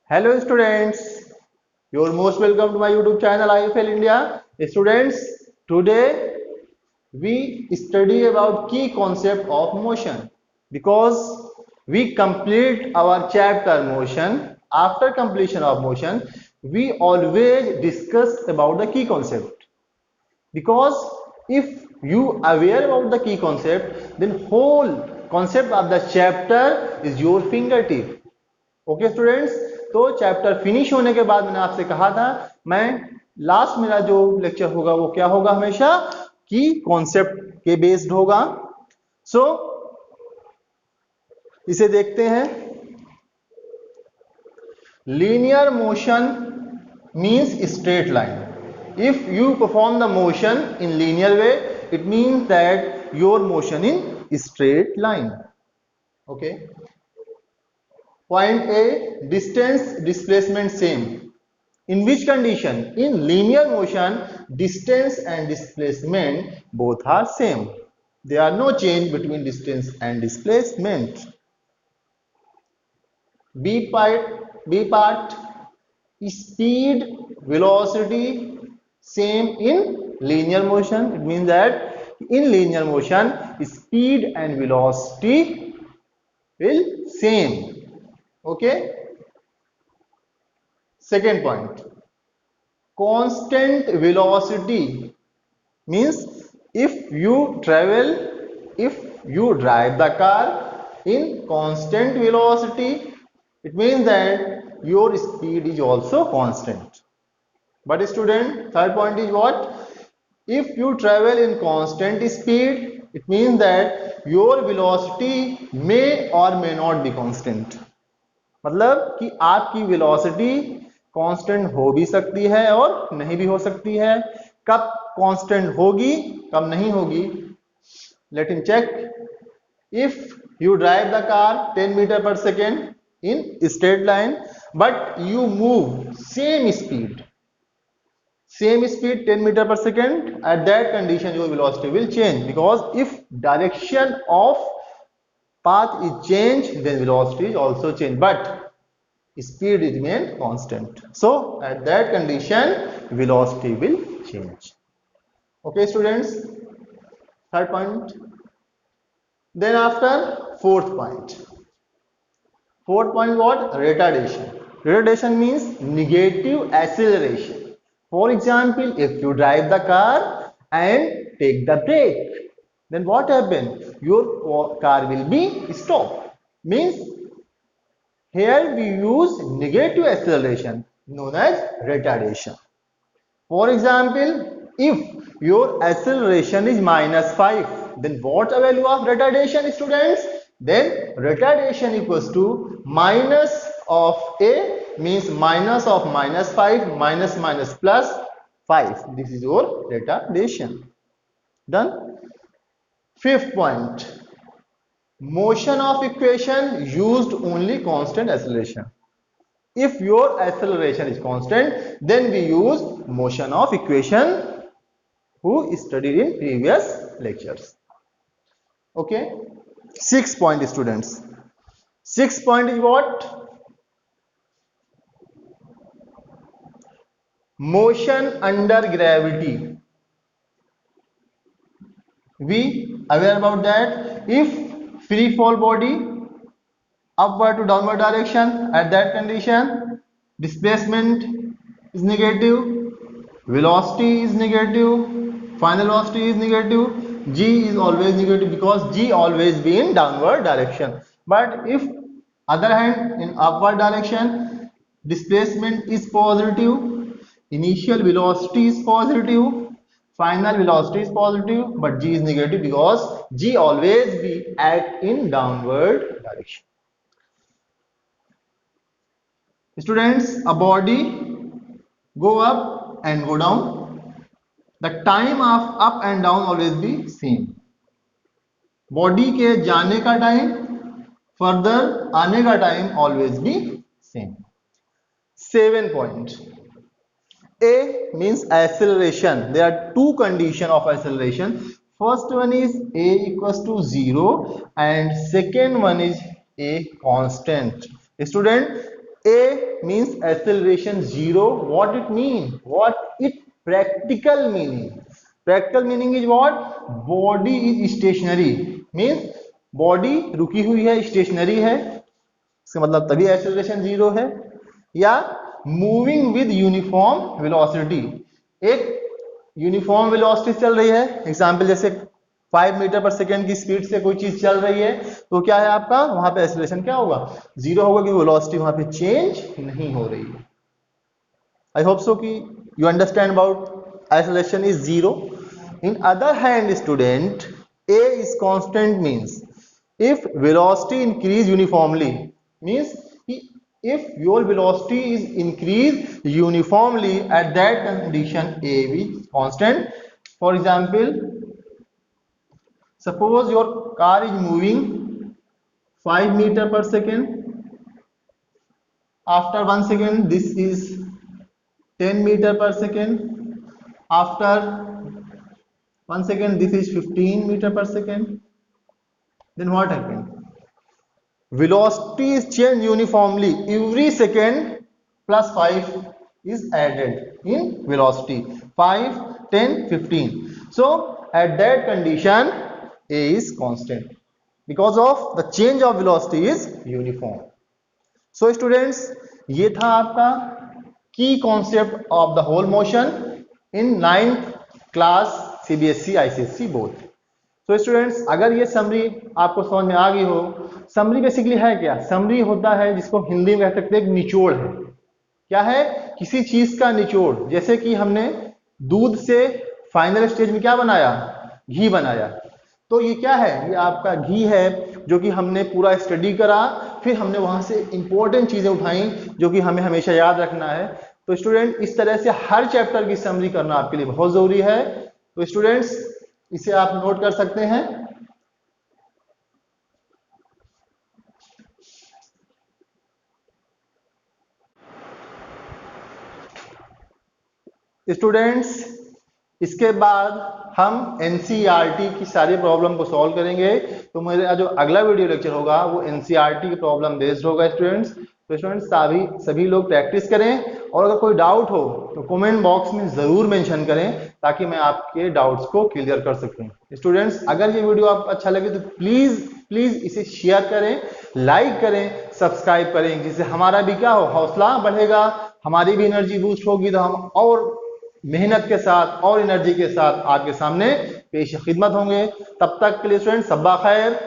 Hello students, you're most welcome to my YouTube channel IFL India. Students, today we study about key concept of motion because we complete our chapter motion. After completion of motion, we always discuss about the key concept because if you aware about the key concept, then whole concept of the chapter is your fingertip. Okay students, तो chapter finish होने के बाद मैंने आपसे कहा था मैं last मेरा जो लेक्चर होगा वो क्या होगा, हमेशा की कॉन्सेप्ट के बेस्ड होगा। सो इसे देखते हैं। Linear motion means straight line. If you perform the motion in linear way it means that your motion in straight line. Okay, Point A, distance displacement same. In which condition? In linear motion, distance and displacement both are same. There are no change between distance and displacement. B part, speed, velocity same in linear motion. It means that in linear motion, speed and velocity will same. Okay, second point, constant velocity means if you drive the car in constant velocity, it means that your speed is also constant. But student, third point is what? If you travel in constant speed, it means that your velocity may or may not be constant. मतलब कि आपकी velocity constant हो भी सकती है और नहीं भी हो सकती है। कब कांस्टेंट होगी, कब नहीं होगी, let in check. If you drive the car 10 metre per second in straight line but you move same speed 10 metre per second, at that condition your velocity will change because if direction of path is changed, then velocity is also changed, but speed remains constant. So at that condition velocity will change. Okay students, third point. Then after fourth point what? Retardation. Retardation means negative acceleration. For example, if you drive the car and take the brake, then what happens? Your car will be stopped. Means here we use negative acceleration known as retardation. For example, if your acceleration is -5, then what the value of retardation, students? Then retardation equals to minus of a, means minus of -5 minus plus 5. This is your retardation. Done. Fifth point, motion of equation used only constant acceleration. If your acceleration is constant, then we use motion of equation who studied in previous lectures. Okay, sixth point students. Sixth point is what? Motion under gravity. We aware about that. If free fall body upward to downward direction, at that condition displacement is negative, velocity is negative, final velocity is negative, g is always negative because g always be in downward direction. But if other hand in upward direction, displacement is positive, initial velocity is positive, final velocity is positive, but g is negative because g always be act in downward direction. Students, a body go up and go down, the time of up and down always be same. Body के जाने का time, further आने का time always be same. 7 point. A means acceleration. There are two conditions of acceleration. First one is a equals to 0 and second one is a constant. Student, A means acceleration 0. What it mean? What it practical meaning? Practical meaning is what? Body is stationary. Means body रुकी हुई है, stationary है, इसका मतलब तभी acceleration 0 है. या moving with uniform velocity. एक यूनिफॉर्म वेलोसिटी चल रही है, एग्जाम्पल जैसे 5 मीटर पर सेकेंड की स्पीड से कोई चीज चल रही है, तो क्या है आपका वहां पे एक्सीलरेशन क्या होगा? 0 होगा, क्योंकि वेलोसिटी वहां पे चेंज नहीं हो रही है. आई होप सो कि you understand about acceleration is 0. In other hand student, A is constant means if velocity increase uniformly, means if your velocity is increased uniformly, at that condition A is constant. For example, suppose your car is moving 5 meter per second. After 1 second this is 10 meter per second. After 1 second this is 15 meter per second. Then what happened? Velocity is changed uniformly. Every second plus 5 is added in velocity. 5, 10, 15. So at that condition A is constant because of the change of velocity is uniform. So students, ये था आपका key concept of the whole motion in 9th class CBSE ICSE both. तो students, अगर ये summary आपको समझ में आ गई हो, समरी बेसिकली है क्या? समरी होता है जिसको हिंदी में कह सकते हैं निचोड़ है. क्या है? किसी चीज का निचोड़. जैसे कि हमने दूध से फाइनल स्टेज में क्या बनाया? घी बनाया. तो ये क्या है? ये आपका घी है जो कि हमने पूरा स्टडी करा, फिर हमने वहां से इंपॉर्टेंट चीजें उठाई जो कि हमें हमेशा याद रखना है. तो स्टूडेंट, इस तरह से हर चैप्टर की समरी करना आपके लिए बहुत जरूरी है. तो स्टूडेंट्स, इसे आप नोट कर सकते हैं. स्टूडेंट्स, इसके बाद हम एनसीईआरटी की सारी प्रॉब्लम को सॉल्व करेंगे. तो मेरा जो अगला वीडियो लेक्चर होगा वो एनसीईआरटी की प्रॉब्लम बेस्ड होगा स्टूडेंट्स. तो स्टूडेंट्स सभी लोग प्रैक्टिस करें, और अगर कोई डाउट हो तो कमेंट बॉक्स में जरूर मेंशन करें ताकि मैं आपके डाउट्स को क्लियर कर सकूं. स्टूडेंट्स, अगर ये वीडियो आपको अच्छा लगे तो प्लीज इसे शेयर करें, लाइक करें, सब्सक्राइब करें, जिससे हमारा भी क्या हो, हौसला बढ़ेगा, हमारी भी एनर्जी बूस्ट होगी, तो हम और मेहनत के साथ और एनर्जी के साथ आपके सामने पेश खिदमत होंगे. तब तक के लिए स्टूडेंट्स, सब्बा खैर.